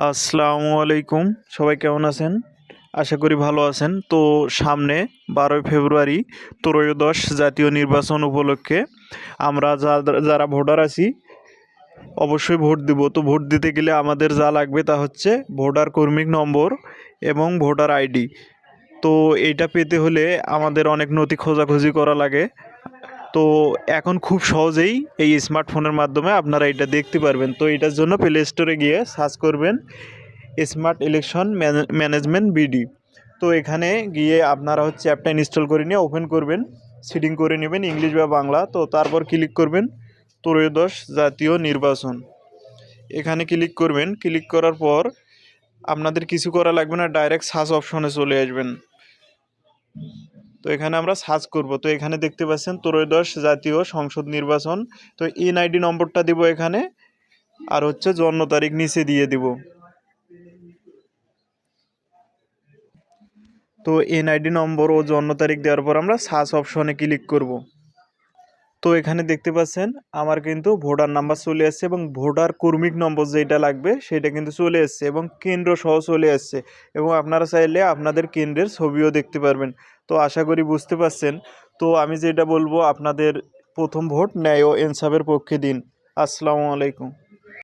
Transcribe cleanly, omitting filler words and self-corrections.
আসসালামু আলাইকুম। সবাই কেমন আছেন? আশা করি ভালো আছেন। তো সামনে ১২ই ফেব্রুয়ারি ত্রয়োদশ জাতীয় নির্বাচন উপলক্ষে আমরা যারা ভোটার আছি অবশ্যই ভোট দিব। তো ভোট দিতে গেলে আমাদের যা লাগবে তা হচ্ছে ভোটার কর্মী নম্বর এবং ভোটার আইডি। তো এইটা পেতে হলে আমাদের অনেক নথি খোঁজাখুঁজি করা লাগে। তো এখন খুব সহজেই এই স্মার্টফোনের মাধ্যমে আপনারা এটা দেখতে পারবেন। তো এটার জন্য প্লে স্টোরে গিয়ে সার্চ করবেন স্মার্ট ইলেকশন ম্যানেজমেন্ট বিডি। তো এখানে গিয়ে আপনারা হচ্ছে অ্যাপটা ইনস্টল করে নিয়ে ওপেন করবেন, সেটিং করে নেবেন ইংলিশ বা বাংলা। তো তারপর ক্লিক করবেন ত্রয়োদশ জাতীয় নির্বাচন, এখানে ক্লিক করবেন। ক্লিক করার পর আপনাদের কিছু করা লাগবে না, ডাইরেক্ট সার্চ অপশনে চলে আসবেন। তো এখানে আমরা সার্চ করব। তো এখানে দেখতে পাচ্ছেন ত্রয়োদশ জাতীয় সংসদ নির্বাচন। তো এনআইডি নম্বরটা দিব এখানে, আর হচ্ছে জন্ম তারিখ নিচে দিয়ে দিব। তো এনআইডি নম্বর ও জন্ম তারিখ দেওয়ার পর আমরা সার্চ অপশনে ক্লিক করব। তো এখানে দেখতে পাচ্ছেন আমার কিন্তু ভোটার নাম্বার চলে আসছে এবং ভোটার কর্মী নম্বর যেটা লাগবে সেটা কিন্তু চলে এসছে এবং কেন্দ্র সহ চলে আসছে, এবং আপনারা চাইলে আপনাদের কেন্দ্রের ছবিও দেখতে পারবেন। তো আশা করি বুঝতে পারছেন। তো আমি যেটা বলবো, আপনাদের প্রথম ভোট ন্যায় ও ইনসাফের পক্ষে দিন। আসসালামু আলাইকুম।